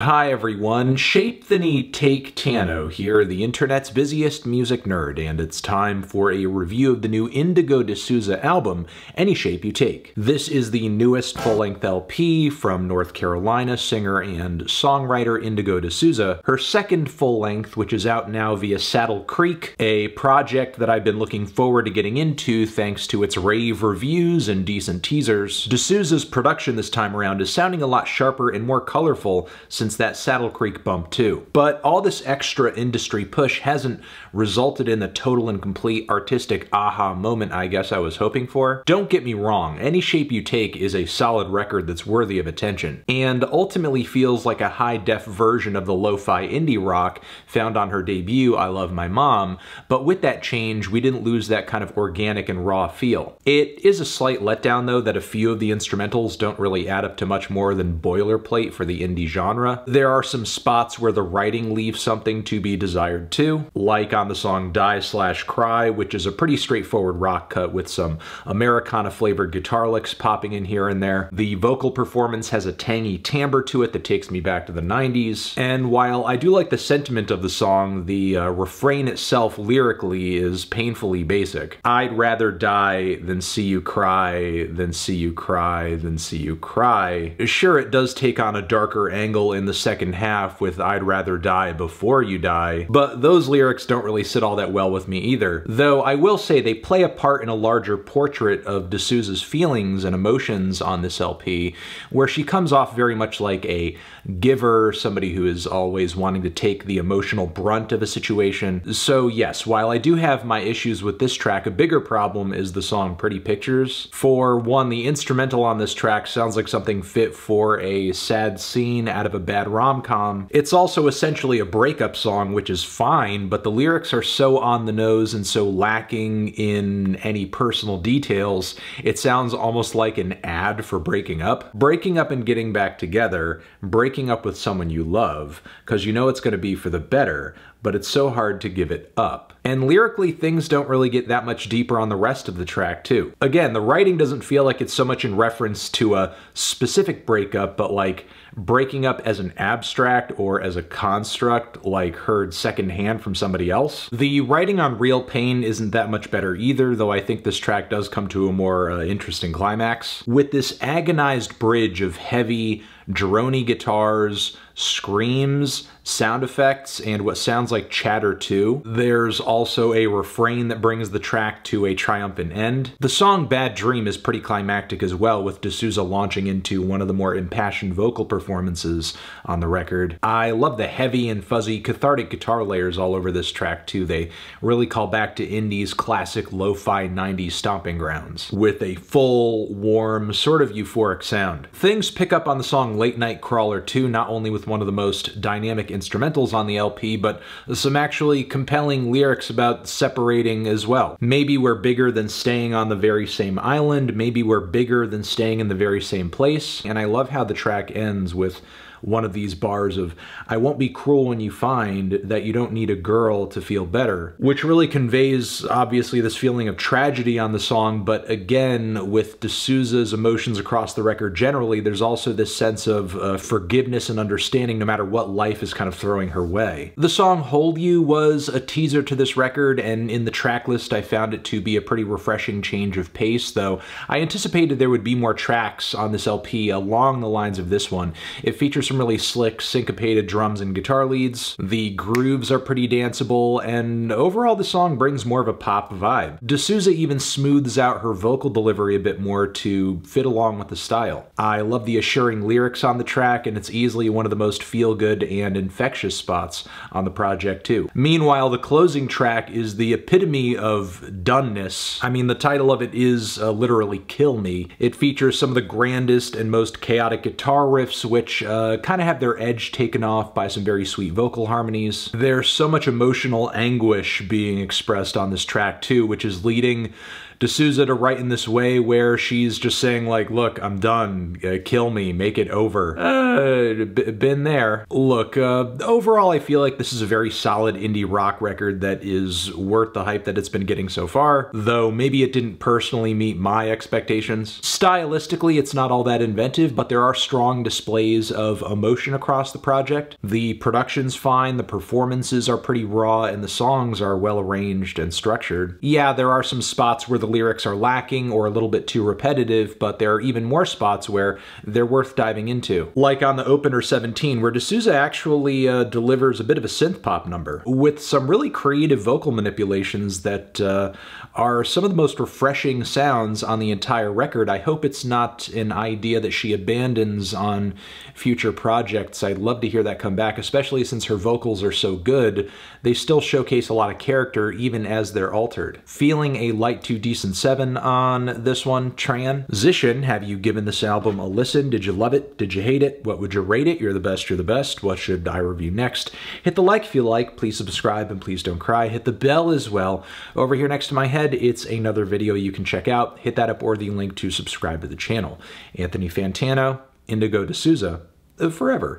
Hi everyone, Shape the Knee Take Tano here, the internet's busiest music nerd, and it's time for a review of the new Indigo De Souza album, Any Shape You Take. This is the newest full-length LP from North Carolina singer and songwriter Indigo De Souza, her second full-length, which is out now via Saddle Creek, a project that I've been looking forward to getting into thanks to its rave reviews and decent teasers. De Souza's production this time around is sounding a lot sharper and more colorful since that Saddle Creek bump too. But all this extra industry push hasn't resulted in the total and complete artistic aha moment I guess I was hoping for. Don't get me wrong, Any Shape You Take is a solid record that's worthy of attention, and ultimately feels like a high-def version of the lo-fi indie rock found on her debut, I Love My Mom, but with that change, we didn't lose that kind of organic and raw feel. It is a slight letdown though that a few of the instrumentals don't really add up to much more than boilerplate for the indie genre. There are some spots where the writing leaves something to be desired too, like on the song Die/Cry, which is a pretty straightforward rock cut with some Americana-flavored guitar licks popping in here and there. The vocal performance has a tangy timbre to it that takes me back to the 90s, and while I do like the sentiment of the song, the refrain itself lyrically is painfully basic. I'd rather die than see you cry, than see you cry, than see you cry. Sure, it does take on a darker angle in the second half with I'd rather die before you die, but those lyrics don't really sit all that well with me either. Though I will say they play a part in a larger portrait of De Souza's feelings and emotions on this LP, where she comes off very much like a giver, somebody who is always wanting to take the emotional brunt of a situation. So yes, while I do have my issues with this track, a bigger problem is the song Pretty Pictures. For one, the instrumental on this track sounds like something fit for a sad scene out of a bad rom-com. It's also essentially a breakup song, which is fine, but the lyrics are so on the nose and so lacking in any personal details, it sounds almost like an ad for breaking up. Breaking up and getting back together, breaking up with someone you love, because you know it's going to be for the better, but it's so hard to give it up. And lyrically, things don't really get that much deeper on the rest of the track too. Again, the writing doesn't feel like it's so much in reference to a specific breakup, but like breaking up as an abstract or as a construct, like heard secondhand from somebody else. The writing on Real Pain isn't that much better either, though I think this track does come to a more interesting climax. With this agonized bridge of heavy, droney guitars, screams, sound effects, and what sounds like chatter too. There's also a refrain that brings the track to a triumphant end. The song Bad Dream is pretty climactic as well, with De Souza launching into one of the more impassioned vocal performances on the record. I love the heavy and fuzzy cathartic guitar layers all over this track too. They really call back to indie's classic lo-fi 90s stomping grounds, with a full, warm, sort of euphoric sound. Things pick up on the song Late Night Crawler too, not only with one of the most dynamic instrumentals on the LP, but some actually compelling lyrics about separating as well. Maybe we're bigger than staying on the very same island, maybe we're bigger than staying in the very same place, and I love how the track ends with one of these bars of, I won't be cruel when you find that you don't need a girl to feel better, which really conveys, obviously, this feeling of tragedy on the song, but again, with De Souza's emotions across the record generally, there's also this sense of forgiveness and understanding no matter what life is kind of throwing her way. The song Hold You was a teaser to this record, and in the track list I found it to be a pretty refreshing change of pace, though I anticipated there would be more tracks on this LP along the lines of this one. It features some really slick, syncopated drums and guitar leads. The grooves are pretty danceable, and overall the song brings more of a pop vibe. De Souza even smooths out her vocal delivery a bit more to fit along with the style. I love the assuring lyrics on the track, and it's easily one of the most feel-good and infectious spots on the project too. Meanwhile, the closing track is the epitome of doneness. I mean, the title of it is literally Kill Me. It features some of the grandest and most chaotic guitar riffs, which kind of have their edge taken off by some very sweet vocal harmonies. There's so much emotional anguish being expressed on this track too, which is leading De Souza to write in this way where she's just saying like, look, I'm done, kill me, make it over. Been there. Look, overall I feel like this is a very solid indie rock record that is worth the hype that it's been getting so far, though maybe it didn't personally meet my expectations. Stylistically, it's not all that inventive, but there are strong displays of emotion across the project. The production's fine, the performances are pretty raw, and the songs are well arranged and structured. Yeah, there are some spots where the lyrics are lacking or a little bit too repetitive, but there are even more spots where they're worth diving into. Like on the opener 17, where De Souza actually delivers a bit of a synth pop number, with some really creative vocal manipulations that are some of the most refreshing sounds on the entire record. I hope it's not an idea that she abandons on future projects. I'd love to hear that come back, especially since her vocals are so good. They still showcase a lot of character even as they're altered. Feeling a light to decent 7 on this one, Transition. Have you given this album a listen? Did you love it? Did you hate it? What would you rate it? You're the best, you're the best. What should I review next? Hit the like if you like, please subscribe, and please don't cry. Hit the bell as well. Over here next to my head, it's another video you can check out. Hit that up or the link to subscribe to the channel. Anthony Fantano, Indigo De Souza, forever.